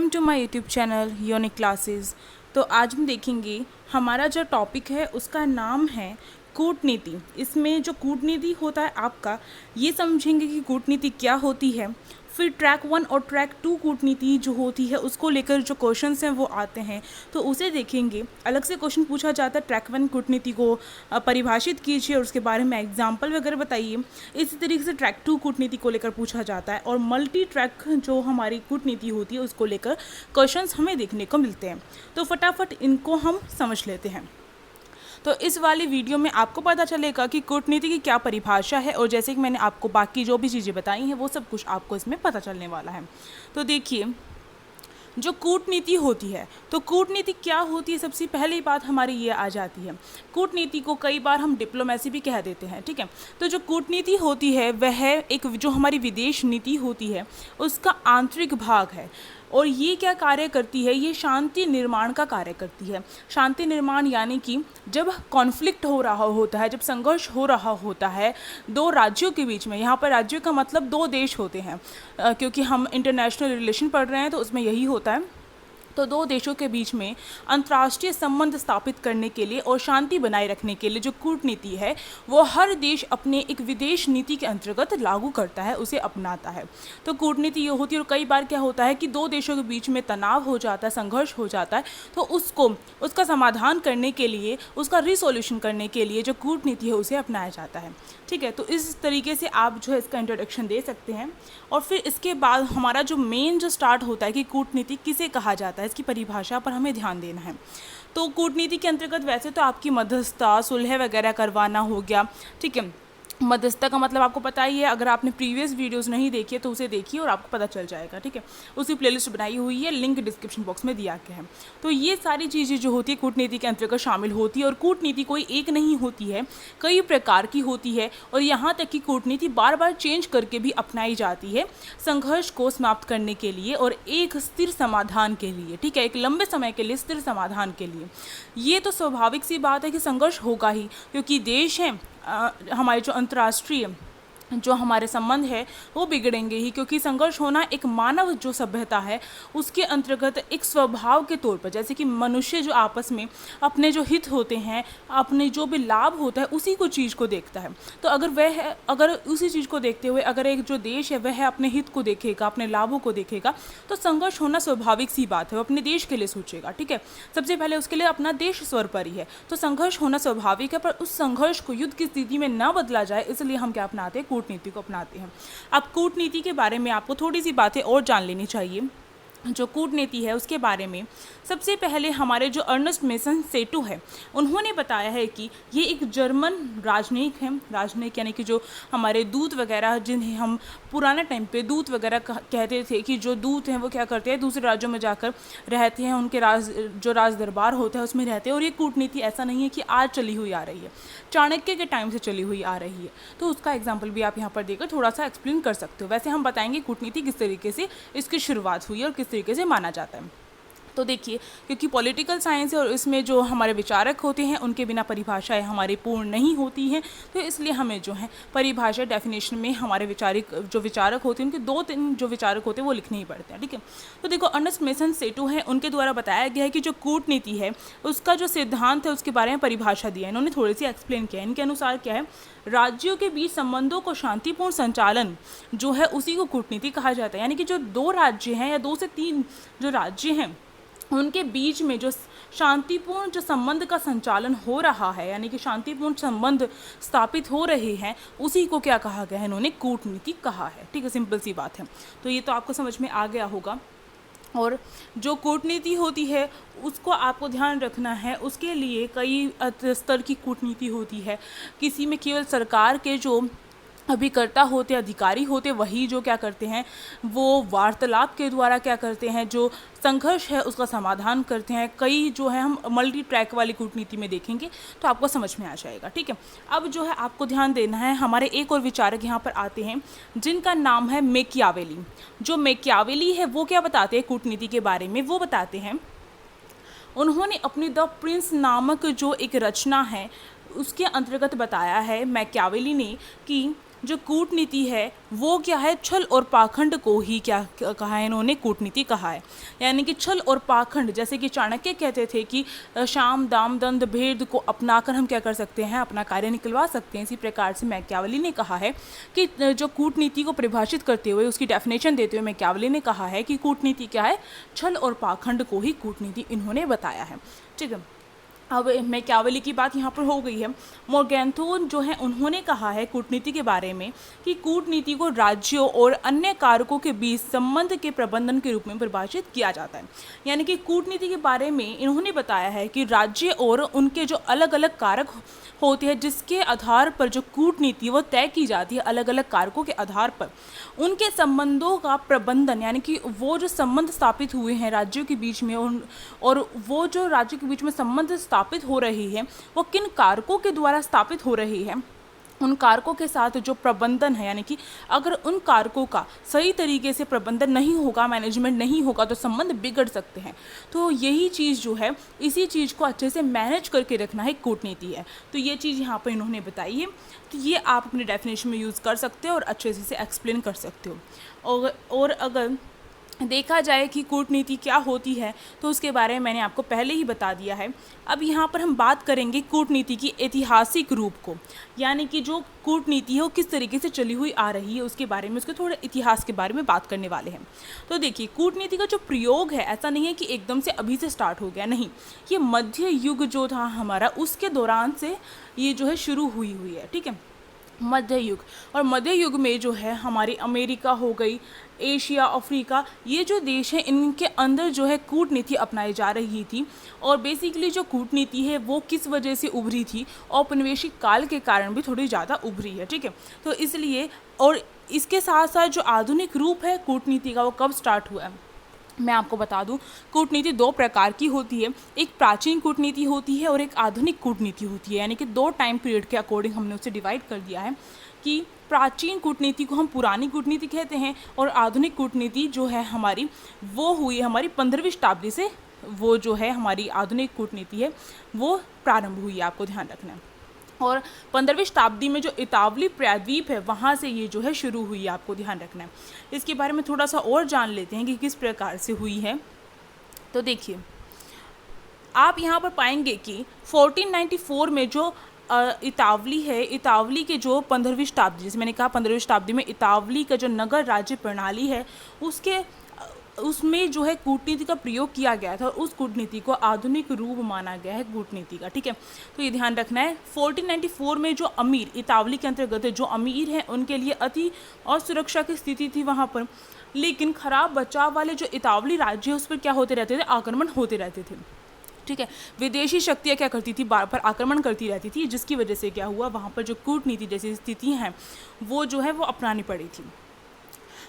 Welcome to my YouTube channel unique classes. तो आज हम देखेंगे हमारा जो टॉपिक है उसका नाम है कूटनीति। इसमें जो कूटनीति होता है आपका ये समझेंगे कि कूटनीति क्या होती है। फिर ट्रैक 1 और ट्रैक 2 कूटनीति जो होती है उसको लेकर जो क्वेश्चंस हैं वो आते हैं तो उसे देखेंगे। अलग से क्वेश्चन पूछा जाता है ट्रैक 1 कूटनीति को परिभाषित कीजिए और उसके बारे में एग्जाम्पल वगैरह बताइए। इसी तरीके से ट्रैक 2 कूटनीति को लेकर पूछा जाता है और मल्टी ट्रैक जो हमारी कूटनीति होती है उसको लेकर क्वेश्चंस हमें देखने को मिलते हैं। तो फटाफट इनको हम समझ लेते हैं। तो इस वाली वीडियो में आपको पता चलेगा कि कूटनीति की क्या परिभाषा है और जैसे कि मैंने आपको बाकी जो भी चीज़ें बताई हैं वो सब कुछ आपको इसमें पता चलने वाला है। तो देखिए जो कूटनीति होती है तो कूटनीति क्या होती है, सबसे पहली बात हमारी ये आ जाती है। कूटनीति को कई बार हम डिप्लोमेसी भी कह देते हैं, ठीक है। तो जो कूटनीति होती है वह एक जो हमारी विदेश नीति होती है उसका आंतरिक भाग है और ये क्या कार्य करती है, ये शांति निर्माण का कार्य करती है। शांति निर्माण यानी कि जब कॉन्फ्लिक्ट हो रहा होता है, जब संघर्ष हो रहा होता है दो राज्यों के बीच में, यहाँ पर राज्यों का मतलब दो देश होते हैं क्योंकि हम इंटरनेशनल रिलेशन पढ़ रहे हैं तो उसमें यही होता है। तो दो देशों के बीच में अंतर्राष्ट्रीय संबंध स्थापित करने के लिए और शांति बनाए रखने के लिए जो कूटनीति है वो हर देश अपने एक विदेश नीति के अंतर्गत लागू करता है, उसे अपनाता है। तो कूटनीति ये होती है और कई बार क्या होता है कि दो देशों के बीच में तनाव हो जाता है, संघर्ष हो जाता है, तो उसका समाधान करने के लिए, उसका रिसोल्यूशन करने के लिए जो कूटनीति है उसे अपनाया जाता है, ठीक है। तो इस तरीके से आप जो है इसका इंट्रोडक्शन दे सकते हैं और फिर इसके बाद हमारा जो मेन जो स्टार्ट होता है कि कूटनीति किसे कहा जाता है, इसकी परिभाषा पर हमें ध्यान देना है। तो कूटनीति के अंतर्गत वैसे तो आपकी मध्यस्थता, सुलह वगैरह करवाना हो गया, ठीक है। मध्यस्थता का मतलब आपको पता ही है, अगर आपने प्रीवियस वीडियोस नहीं देखी है तो उसे देखिए और आपको पता चल जाएगा, ठीक है। उसी प्लेलिस्ट बनाई हुई है, लिंक डिस्क्रिप्शन बॉक्स में दिया गया है। तो ये सारी चीज़ें जो होती है कूटनीति के अंतर्गत शामिल होती है और कूटनीति कोई एक नहीं होती है, कई प्रकार की होती है और यहाँ तक कि कूटनीति बार बार चेंज करके भी अपनाई जाती है संघर्ष को समाप्त करने के लिए और एक स्थिर समाधान के लिए, ठीक है, एक लंबे समय के लिए स्थिर समाधान के लिए। ये तो स्वाभाविक सी बात है कि संघर्ष होगा ही क्योंकि देश हैं हमारे जो अंतर्राष्ट्रीय जो हमारे संबंध है वो बिगड़ेंगे ही, क्योंकि संघर्ष होना एक मानव जो सभ्यता है उसके अंतर्गत एक स्वभाव के तौर पर, जैसे कि मनुष्य जो आपस में अपने जो हित होते हैं, अपने जो भी लाभ होता है उसी को चीज़ को देखता है। तो अगर उसी चीज़ को देखते हुए अगर एक जो देश है वह अपने हित को देखेगा, अपने लाभों को देखेगा, तो संघर्ष होना स्वाभाविक सी बात है। वो अपने देश के लिए सोचेगा, ठीक है। सबसे पहले उसके लिए अपना देश सर्वोपरि है, तो संघर्ष होना स्वाभाविक है। पर उस संघर्ष को युद्ध की स्थिति में न बदला जाए इसलिए हम क्या अपनाते हैं, कूटनीति को अपनाते हैं। अब कूटनीति के बारे में आपको थोड़ी सी बातें और जान लेनी चाहिए। जो कूटनीति है उसके बारे में सबसे पहले हमारे जो अर्नेस्ट मेसन सेटू है उन्होंने बताया है कि ये एक जर्मन राजनयिक है। राजनयिक यानी कि जो हमारे दूत वगैरह, जिन्हें हम पुराने टाइम पे दूत वगैरह कहते थे कि जो दूत हैं वो क्या करते हैं, दूसरे राज्यों में जाकर रहते हैं, उनके राज दरबार होता है उसमें रहते हैं। और ये कूटनीति ऐसा नहीं है कि आज चली हुई आ रही है, चाणक्य के टाइम से चली हुई आ रही है। तो उसका एग्जाम्पल भी आप यहाँ पर देकर थोड़ा सा एक्सप्लेन कर सकते हो। वैसे हम बताएंगे कूटनीति किस तरीके से इसकी शुरुआत हुई और किस तरीके से माना जाता है। तो देखिए, क्योंकि पॉलिटिकल साइंस है और इसमें जो हमारे विचारक होते हैं उनके बिना परिभाषाएं हमारी पूर्ण नहीं होती हैं, तो इसलिए हमें जो है परिभाषा डेफिनेशन में हमारे विचारक होते हैं, उनके 2-3 जो विचारक होते हैं वो लिखने ही पड़ते हैं, ठीक है। तो देखो, अर्नेस्ट मेसन सेटू हैं, उनके द्वारा बताया गया है कि जो कूटनीति है उसका जो सिद्धांत है उसके बारे में परिभाषा दिया है। इन्होंने थोड़ी सी एक्सप्लेन किया है। इनके अनुसार क्या है, राज्यों के बीच संबंधों को शांतिपूर्ण संचालन जो है उसी को कूटनीति कहा जाता है। यानी कि जो 2 राज्य हैं या 2 से 3 जो राज्य हैं उनके बीच में जो शांतिपूर्ण जो संबंध का संचालन हो रहा है, यानी कि शांतिपूर्ण संबंध स्थापित हो रहे हैं, उसी को क्या कहा गया है, इन्होंने कूटनीति कहा है, ठीक है। सिंपल सी बात है। तो ये तो आपको समझ में आ गया होगा। और जो कूटनीति होती है उसको आपको ध्यान रखना है, उसके लिए कई स्तर की कूटनीति होती है। किसी में केवल सरकार के जो अभिकर्ता होते, अधिकारी होते, वही जो क्या करते हैं वो वार्तालाप के द्वारा क्या करते हैं, जो संघर्ष है उसका समाधान करते हैं। कई जो है हम मल्टी ट्रैक वाली कूटनीति में देखेंगे तो आपको समझ में आ जाएगा, ठीक है। अब जो है आपको ध्यान देना है, हमारे एक और विचारक यहाँ पर आते हैं जिनका नाम है मैकियावेली। जो मैकियावेली है वो क्या बताते हैं कूटनीति के बारे में, वो बताते हैं, उन्होंने अपनी द प्रिंस नामक जो एक रचना है उसके अंतर्गत बताया है मैकियावेली ने कि जो कूटनीति है वो क्या है, छल और पाखंड को ही क्या कहा है इन्होंने, कूटनीति कहा है। यानी कि छल और पाखंड, जैसे कि चाणक्य कहते थे कि शाम दाम दंड भेद को अपनाकर हम क्या कर सकते हैं, अपना कार्य निकलवा सकते हैं। इसी प्रकार से मैकियावेली ने कहा है कि जो कूटनीति को परिभाषित करते हुए, उसकी डेफिनेशन देते हुए मैकियावेली ने कहा है कि कूटनीति क्या है, छल और पाखंड को ही कूटनीति इन्होंने बताया है। ठीक है, अब मैकियावेली की बात यहाँ पर हो गई है। मोर्गेंथोन जो है उन्होंने कहा है कूटनीति के बारे में कि कूटनीति को राज्यों और अन्य कारकों के बीच संबंध के प्रबंधन के रूप में परिभाषित किया जाता है। यानी कि कूटनीति के बारे में इन्होंने बताया है कि राज्य और उनके जो अलग अलग कारक होते हैं, जिसके आधार पर जो कूटनीति वो तय की जाती है, अलग अलग कारकों के आधार पर उनके संबंधों का प्रबंधन, यानी कि वो जो संबंध स्थापित हुए हैं राज्यों के बीच में, और वो जो राज्यों के बीच में संबंध स्थापित हो रही है वो किन कारकों के द्वारा स्थापित हो रही है, उन कारकों के साथ जो प्रबंधन है, यानी कि अगर उन कारकों का सही तरीके से प्रबंधन नहीं होगा, मैनेजमेंट नहीं होगा, तो संबंध बिगड़ सकते हैं। तो यही चीज़ जो है, इसी चीज़ को अच्छे से मैनेज करके रखना है कूटनीति है। तो ये चीज़ यहाँ पर इन्होंने बताई है। तो ये आप अपने डेफिनेशन में यूज़ कर सकते हो और अच्छे से एक्सप्लेन कर सकते हो। और अगर देखा जाए कि कूटनीति क्या होती है तो उसके बारे में मैंने आपको पहले ही बता दिया है। अब यहाँ पर हम बात करेंगे कूटनीति की ऐतिहासिक रूप को, यानी कि जो कूटनीति है वो किस तरीके से चली हुई आ रही है उसके बारे में, उसके थोड़े इतिहास के बारे में बात करने वाले हैं। तो देखिए, कूटनीति का जो प्रयोग है ऐसा नहीं है कि एकदम से अभी से स्टार्ट हो गया, नहीं, ये मध्य युग जो था हमारा, उसके दौरान से ये जो है शुरू हुई है। ठीक है, मध्य युग। और मध्य युग में जो है हमारी अमेरिका हो गई, एशिया, अफ्रीका, ये जो देश हैं इनके अंदर जो है कूटनीति अपनाई जा रही थी। और बेसिकली जो कूटनीति है वो किस वजह से उभरी थी, औपनिवेशिक काल के कारण भी थोड़ी ज़्यादा उभरी है। ठीक है, तो इसलिए, और इसके साथ साथ जो आधुनिक रूप है कूटनीति का वो कब स्टार्ट हुआ है मैं आपको बता दूं। कूटनीति दो प्रकार की होती है, एक प्राचीन कूटनीति होती है और एक आधुनिक कूटनीति होती है। यानी कि दो टाइम पीरियड के अकॉर्डिंग हमने उसे डिवाइड कर दिया है कि प्राचीन कूटनीति को हम पुरानी कूटनीति कहते हैं और आधुनिक कूटनीति जो है हमारी वो हुई हमारी 15वीं शताब्दी से, वो जो है हमारी आधुनिक कूटनीति है वो प्रारंभ हुई है, आपको ध्यान रखना है। और 15वीं शताब्दी में जो इतावली प्रायद्वीप है वहाँ से ये जो है शुरू हुई है, आपको ध्यान रखना है। इसके बारे में थोड़ा सा और जान लेते हैं कि किस प्रकार से हुई है। तो देखिए, आप यहाँ पर पाएंगे कि 1494 में जो इतावली है, इतावली के जो 15वीं शताब्दी, जैसे मैंने कहा 15वीं शताब्दी में इतावली का जो नगर राज्य प्रणाली है उसमें जो है कूटनीति का प्रयोग किया गया था और उस कूटनीति को आधुनिक रूप माना गया है कूटनीति का। ठीक है, तो ये ध्यान रखना है। 1494 में जो अमीर, इतावली के अंतर्गत जो अमीर हैं उनके लिए अति और सुरक्षा की स्थिति थी वहाँ पर, लेकिन खराब बचाव वाले जो इतावली राज्य है उस पर क्या होते रहते थे, आक्रमण होते रहते थे। ठीक है, विदेशी शक्तियाँ क्या करती थी, बार बार आक्रमण करती रहती थी, जिसकी वजह से क्या हुआ, वहाँ पर जो कूटनीति जैसी स्थितियाँ हैं वो जो है वो अपनानी पड़ी थी।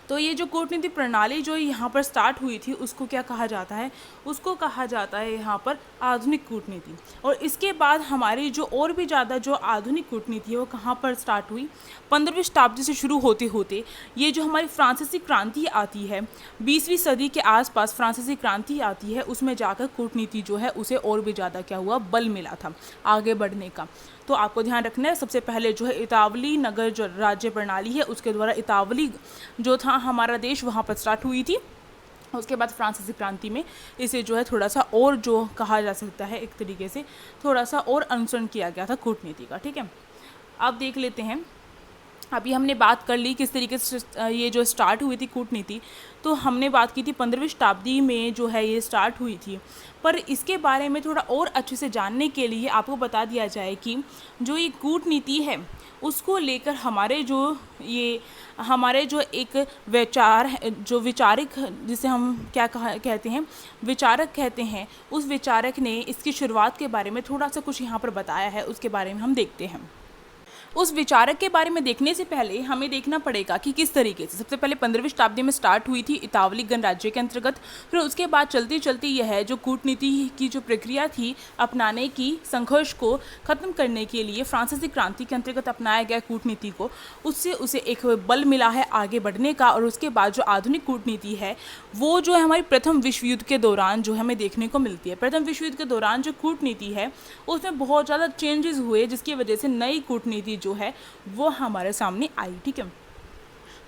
तो ये जो कूटनीति प्रणाली जो यहाँ पर स्टार्ट हुई थी उसको क्या कहा जाता है, उसको कहा जाता है यहाँ पर आधुनिक कूटनीति। और इसके बाद हमारी जो और भी ज़्यादा जो आधुनिक कूटनीति है वो कहाँ पर स्टार्ट हुई, 15वीं शताब्दी से शुरू होते होते ये जो हमारी फ्रांसीसी क्रांति आती है, 20वीं सदी के आसपास फ्रांसीसी क्रांति आती है, उसमें जाकर कूटनीति जो है उसे और भी ज़्यादा क्या हुआ, बल मिला था आगे बढ़ने का। तो आपको ध्यान रखना है, सबसे पहले जो है इतावली नगर जो राज्य प्रणाली है उसके द्वारा इतावली जो था हमारा देश वहाँ पर स्टार्ट हुई थी। उसके बाद फ्रांसीसी क्रांति में इसे जो है थोड़ा सा और जो कहा जा सकता है एक तरीके से थोड़ा सा और अनुसरण किया गया था कूटनीति का। ठीक है, अब देख लेते हैं, अभी हमने बात कर ली किस तरीके से ये जो स्टार्ट हुई थी कूटनीति, तो हमने बात की थी 15वीं शताब्दी में जो है ये स्टार्ट हुई थी। पर इसके बारे में थोड़ा और अच्छे से जानने के लिए आपको बता दिया जाए कि जो ये कूटनीति है उसको लेकर हमारे जो एक विचार जो विचारक, जिसे हम क्या कहते हैं, विचारक कहते हैं, उस विचारक ने इसकी शुरुआत के बारे में थोड़ा सा कुछ यहाँ पर बताया है, उसके बारे में हम देखते हैं। उस विचारक के बारे में देखने से पहले हमें देखना पड़ेगा कि किस तरीके से सबसे पहले 15वीं शताब्दी में स्टार्ट हुई थी इतावली गणराज्य के अंतर्गत। फिर उसके बाद चलती चलती यह जो कूटनीति की जो प्रक्रिया थी अपनाने की, संघर्ष को ख़त्म करने के लिए फ्रांसीसी क्रांति के अंतर्गत अपनाया गया कूटनीति को, उससे उसे एक बल मिला है आगे बढ़ने का। और उसके बाद जो आधुनिक कूटनीति है वो जो है हमारी प्रथम विश्व युद्ध के दौरान जो हमें देखने को मिलती है। प्रथम विश्व युद्ध के दौरान जो कूटनीति है उसमें बहुत ज़्यादा चेंजेस हुए, जिसकी वजह से नई कूटनीति जो है वो हमारे सामने आई। ठीक है,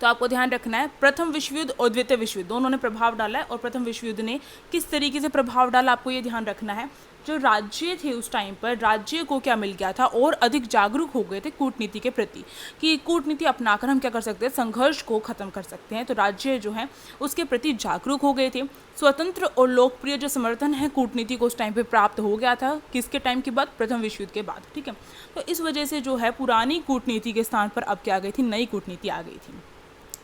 तो आपको ध्यान रखना है प्रथम विश्व युद्ध और द्वितीय विश्व युद्ध दोनों ने प्रभाव डाला है, और प्रथम विश्व युद्ध ने किस तरीके से प्रभाव डाला आपको ये ध्यान रखना है। जो राज्य थे उस टाइम पर, राज्य को क्या मिल गया था, और अधिक जागरूक हो गए थे कूटनीति के प्रति कि कूटनीति अपनाकर हम क्या कर सकते हैं, संघर्ष को खत्म कर सकते हैं। तो राज्य जो है उसके प्रति जागरूक हो गए थे। स्वतंत्र और लोकप्रिय जो समर्थन है कूटनीति को उस टाइम पे प्राप्त हो गया था, किसके टाइम के बाद, प्रथम विश्व युद्ध के बाद। ठीक है, तो इस वजह से जो है पुरानी कूटनीति के स्थान पर अब क्या आ गई थी, नई कूटनीति आ गई थी।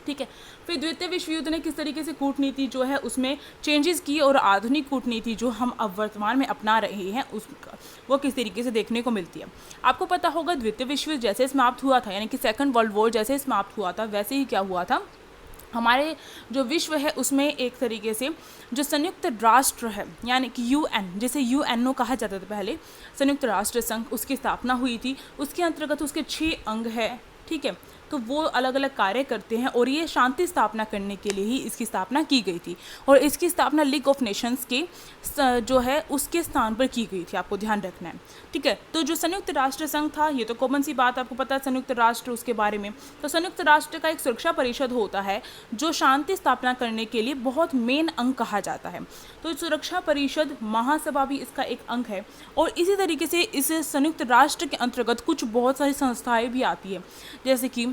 ठीक है, फिर द्वितीय विश्व युद्ध ने किस तरीके से कूटनीति जो है उसमें चेंजेस की, और आधुनिक कूटनीति जो हम अब वर्तमान में अपना रहे हैं उसका वो किस तरीके से देखने को मिलती है। आपको पता होगा द्वितीय विश्व युद्ध जैसे समाप्त हुआ था, यानी कि सेकंड वर्ल्ड वॉर जैसे समाप्त हुआ था, वैसे ही क्या हुआ था, हमारे जो विश्व है उसमें एक तरीके से जो संयुक्त राष्ट्र है, यानी कि यूएन, जिसे यूएनओ कहा जाता था पहले, संयुक्त राष्ट्र संघ, उसकी स्थापना हुई थी। उसके अंतर्गत उसके 6 अंग है। ठीक है, तो वो अलग अलग कार्य करते हैं, और ये शांति स्थापना करने के लिए ही इसकी स्थापना की गई थी, और इसकी स्थापना लीग ऑफ नेशंस के जो है उसके स्थान पर की गई थी, आपको ध्यान रखना है। ठीक है, तो जो संयुक्त राष्ट्र संघ था, ये तो कॉमन सी बात आपको पता है संयुक्त राष्ट्र उसके बारे में। तो संयुक्त राष्ट्र का एक सुरक्षा परिषद होता है जो शांति स्थापना करने के लिए बहुत मेन अंग कहा जाता है। तो सुरक्षा परिषद महासभा भी इसका एक अंग है, और इसी तरीके से इस संयुक्त राष्ट्र के अंतर्गत कुछ बहुत सारी संस्थाएं भी आती है, जैसे कि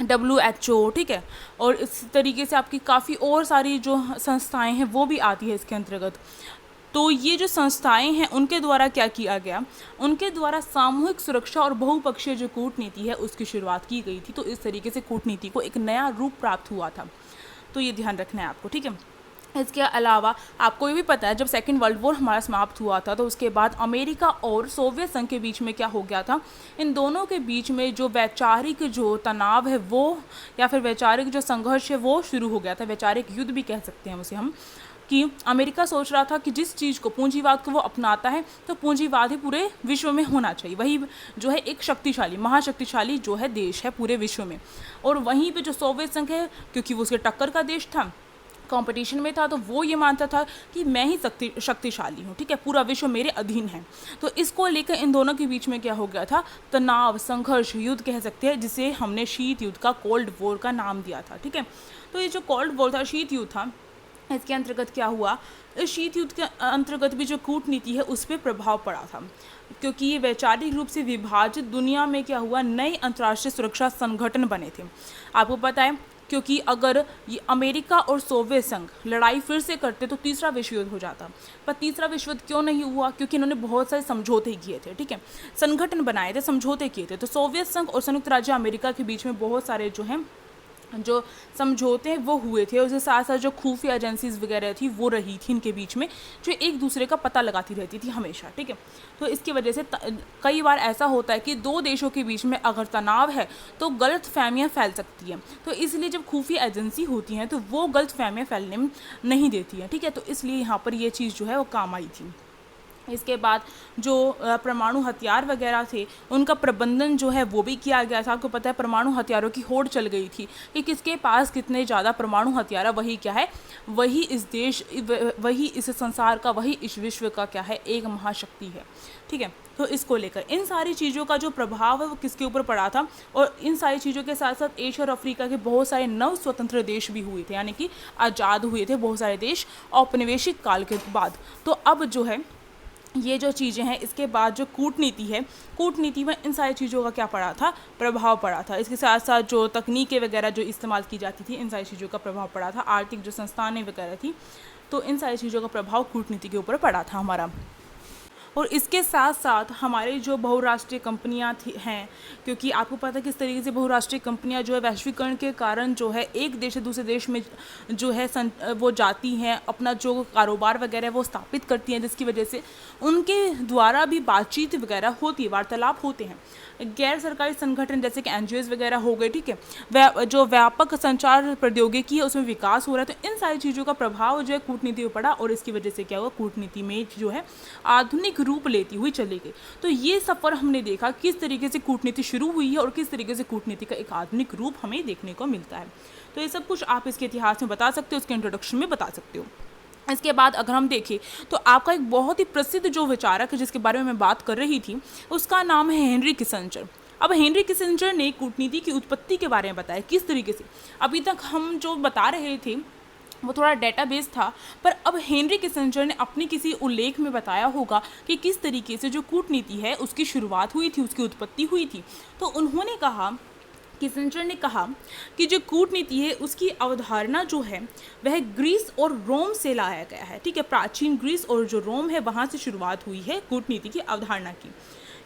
WHO। ठीक है, और इस तरीके से आपकी काफ़ी और सारी जो संस्थाएं हैं वो भी आती है इसके अंतर्गत। तो ये जो संस्थाएं हैं उनके द्वारा क्या किया गया, उनके द्वारा सामूहिक सुरक्षा और बहुपक्षीय जो कूटनीति है उसकी शुरुआत की गई थी। तो इस तरीके से कूटनीति को एक नया रूप प्राप्त हुआ था, तो ये ध्यान रखना है आपको। ठीक है, इसके अलावा आपको ये भी पता है जब सेकेंड वर्ल्ड वॉर हमारा समाप्त हुआ था तो उसके बाद अमेरिका और सोवियत संघ के बीच में क्या हो गया था, इन दोनों के बीच में जो वैचारिक जो तनाव है वो, या फिर वैचारिक जो संघर्ष है वो शुरू हो गया था। वैचारिक युद्ध भी कह सकते हैं उसे हम, कि अमेरिका सोच रहा था कि जिस चीज़ को, पूंजीवाद को वो अपनाता है तो पूंजीवाद ही पूरे विश्व में होना चाहिए, वही जो है एक शक्तिशाली, महाशक्तिशाली जो है देश है पूरे विश्व में। और वहीं पे जो सोवियत संघ है, क्योंकि वो उसके टक्कर का देश था, कंपटीशन में था, तो वो ये मानता था कि मैं ही शक्तिशाली हूँ। ठीक है, पूरा विश्व मेरे अधीन है। तो इसको लेकर इन दोनों के बीच में क्या हो गया था, तनाव, संघर्ष, युद्ध कह सकते हैं, जिसे हमने शीत युद्ध का, कोल्ड वॉर का नाम दिया था। ठीक है, तो ये जो कोल्ड वॉर था, शीत युद्ध था, इसके अंतर्गत क्या हुआ, इस शीत युद्ध के अंतर्गत भी जो कूटनीति है उस पर प्रभाव पड़ा था, क्योंकि ये वैचारिक रूप से विभाजित दुनिया में क्या हुआ, नए अंतर्राष्ट्रीय सुरक्षा संगठन बने थे। आपको पता है, क्योंकि अगर ये अमेरिका और सोवियत संघ लड़ाई फिर से करते तो तीसरा विश्व युद्ध हो जाता, पर तीसरा विश्व युद्ध क्यों नहीं हुआ, क्योंकि इन्होंने बहुत सारे समझौते किए थे। ठीक है, संगठन बनाए थे, समझौते किए थे। तो सोवियत संघ और संयुक्त राज्य अमेरिका के बीच में बहुत सारे जो हैं जो समझौते वो हुए थे। उसके साथ साथ जो खुफिया एजेंसीज वगैरह थी वो रही थी इनके बीच में, जो एक दूसरे का पता लगाती रहती थी हमेशा। ठीक है, तो इसकी वजह से कई बार ऐसा होता है कि दो देशों के बीच में अगर तनाव है तो गलत फहमियाँ फैल सकती हैं। तो इसलिए जब खुफिया एजेंसी होती हैं तो वो गलत फहमियाँ फैलने नहीं देती हैं। ठीक है, तो इसलिए यहाँ पर ये चीज़ जो है वो काम आई थी। इसके बाद जो परमाणु हथियार वगैरह थे उनका प्रबंधन जो है वो भी किया गया था। आपको पता है परमाणु हथियारों की होड़ चल गई थी कि किसके पास कितने ज़्यादा परमाणु हथियार है, वही क्या है, वही इस देश, वही इस संसार का, वही इस विश्व का क्या है, एक महाशक्ति है। ठीक है, तो इसको लेकर इन सारी चीज़ों का जो प्रभाव है वो किसके ऊपर पड़ा था, और इन सारी चीज़ों के साथ साथ एशिया और अफ्रीका के बहुत सारे नव स्वतंत्र देश भी हुए थे, यानी कि आज़ाद हुए थे बहुत सारे देश औपनिवेशिक काल के बाद। तो अब जो है ये जो चीज़ें हैं, इसके बाद जो कूटनीति है, कूटनीति में इन सारी चीज़ों का क्या पड़ा था, प्रभाव पड़ा था। इसके साथ साथ जो तकनीकें वगैरह जो इस्तेमाल की जाती थी, इन सारी चीज़ों का प्रभाव पड़ा था। आर्थिक जो संस्थानें वगैरह थी, तो इन सारी चीज़ों का प्रभाव कूटनीति के ऊपर पड़ा था हमारा। और इसके साथ साथ हमारी जो बहुराष्ट्रीय कंपनियां हैं, क्योंकि आपको पता है किस तरीके से बहुराष्ट्रीय कंपनियां जो है वैश्वीकरण के कारण जो है एक देश से दूसरे देश में जो है वो जाती हैं, अपना जो कारोबार वगैरह वो स्थापित करती हैं, जिसकी वजह से उनके द्वारा भी बातचीत वगैरह होती है, वार्तालाप होते हैं। गैर सरकारी संगठन जैसे कि NGOs वगैरह हो गए, ठीक है, जो व्यापक संचार प्रौद्योगिकी है उसमें विकास हो रहा है। तो इन सारी चीज़ों का प्रभाव जो है कूटनीति पर पड़ा, और इसकी वजह से क्या हुआ, कूटनीति में जो है आधुनिक रूप लेती हुई चली गई। तो ये सफ़र हमने देखा किस तरीके से कूटनीति शुरू हुई है और किस तरीके से कूटनीति का एक आधुनिक रूप हमें देखने को मिलता है। तो ये सब कुछ आप इसके इतिहास में बता सकते हो, उसके इंट्रोडक्शन में बता सकते हो। इसके बाद अगर हम देखें तो आपका एक बहुत ही प्रसिद्ध जो विचारक है जिसके बारे में मैं बात कर रही थी, उसका नाम है हेनरी किसिंजर। अब हेनरी किसिंजर ने कूटनीति की उत्पत्ति के बारे में बताया किस तरीके से। अभी तक हम जो बता रहे थे वो थोड़ा डेटाबेस था, पर अब हेनरी किसिंजर ने अपने किसी उल्लेख में बताया होगा कि किस तरीके से जो कूटनीति है उसकी शुरुआत हुई थी, उसकी उत्पत्ति हुई थी। तो उन्होंने कहा, किसिंजर ने कहा कि जो कूटनीति है उसकी अवधारणा जो है वह ग्रीस और रोम से लाया गया है। ठीक है, प्राचीन ग्रीस और जो रोम है वहाँ से शुरुआत हुई है कूटनीति की अवधारणा की।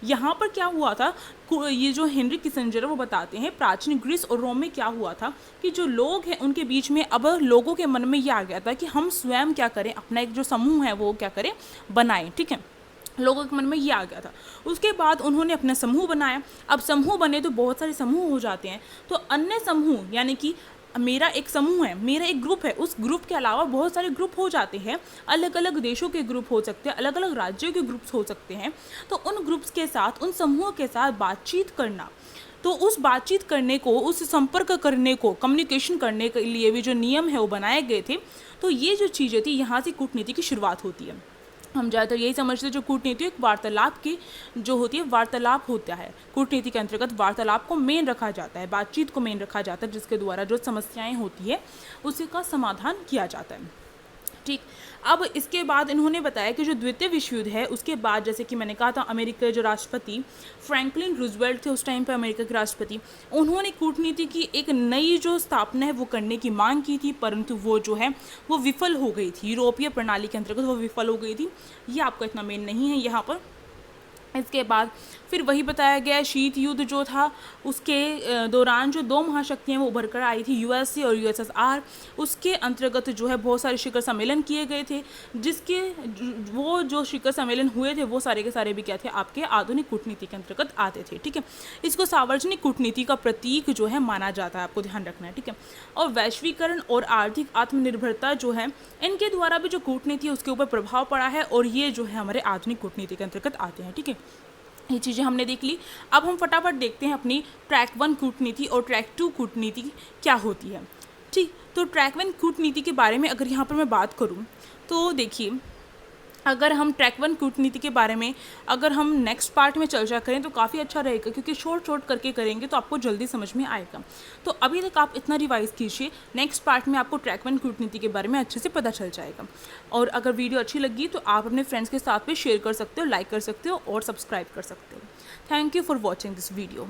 यहाँ पर क्या हुआ था, ये जो हेनरी किसिंजर वो बताते हैं प्राचीन ग्रीस और रोम में क्या हुआ था कि जो लोग हैं उनके बीच में अब लोगों के मन में ये आ गया था कि हम स्वयं क्या करें, अपना एक जो समूह है वो क्या करें, बनाएं। ठीक है, लोगों के मन में ये आ गया था। उसके बाद उन्होंने अपना समूह बनाया। अब समूह बने तो बहुत सारे समूह हो जाते हैं, तो अन्य समूह यानी कि मेरा एक समूह है, मेरा एक ग्रुप है, उस ग्रुप के अलावा बहुत सारे ग्रुप हो जाते हैं, अलग अलग देशों के ग्रुप हो सकते हैं, अलग अलग राज्यों के ग्रुप्स हो सकते हैं। तो उन ग्रुप्स के साथ, उन समूह के साथ बातचीत करना, तो उस बातचीत करने को, उस संपर्क करने को, कम्युनिकेशन करने के लिए भी जो नियम है वो बनाए गए थे। तो ये जो चीज़ें थी, यहाँ से कूटनीति की शुरुआत होती है। हम ज़्यादातर यही समझते हैं जो कूटनीति एक वार्तालाप की जो होती है, वार्तालाप होता है। कूटनीति के अंतर्गत वार्तालाप को मेन रखा जाता है, बातचीत को मेन रखा जाता है, जिसके द्वारा जो समस्याएं होती है उसी का समाधान किया जाता है। ठीक, अब इसके बाद इन्होंने बताया कि जो द्वितीय विश्व युद्ध है उसके बाद, जैसे कि मैंने कहा था, अमेरिका के जो राष्ट्रपति फ्रैंकलिन रूजवेल्ट थे उस टाइम पे अमेरिका के राष्ट्रपति, उन्होंने कूटनीति की एक नई जो स्थापना है वो करने की मांग की थी, परंतु वो जो है वो विफल हो गई थी। यूरोपीय प्रणाली के अंतर्गत वो विफल हो गई थी। ये आपका इतना मेन नहीं है यहाँ पर। इसके बाद फिर वही बताया गया, शीत युद्ध जो था उसके दौरान जो दो महाशक्तियाँ वो उभर कर आई थी, यूएसए और यूएसएसआर, उसके अंतर्गत जो है बहुत सारे शिखर सम्मेलन किए गए थे, जिसके वो जो शिखर सम्मेलन हुए थे वो सारे के सारे भी क्या थे, आपके आधुनिक कूटनीति के अंतर्गत आते थे। ठीक है, इसको सार्वजनिक कूटनीति का प्रतीक जो है माना जाता है, आपको ध्यान रखना है। ठीक है, और वैश्वीकरण और आर्थिक आत्मनिर्भरता जो है, इनके द्वारा भी जो कूटनीति है उसके ऊपर प्रभाव पड़ा है, और ये जो है हमारे आधुनिक कूटनीति के अंतर्गत आते हैं। ठीक है, ये चीज़ें हमने देख ली। अब हम फटाफट देखते हैं अपनी ट्रैक 1 कूटनीति और ट्रैक 2 कूटनीति क्या होती है। ठीक, तो ट्रैक 1 कूटनीति के बारे में अगर यहाँ पर मैं बात करूँ तो देखिए, अगर हम ट्रैक 1 कूटनीति के बारे में अगर हम नेक्स्ट पार्ट में चर्चा करें तो काफ़ी अच्छा रहेगा, क्योंकि शॉर्ट करके करेंगे तो आपको जल्दी समझ में आएगा। तो अभी तक आप इतना रिवाइज कीजिए, नेक्स्ट पार्ट में आपको ट्रैक 1 कूटनीति के बारे में अच्छे से पता चल जाएगा। और अगर वीडियो अच्छी लगी तो आप अपने फ्रेंड्स के साथ भी शेयर कर सकते हो, लाइक कर सकते हो और सब्सक्राइब कर सकते हो। Thank you for watching this video.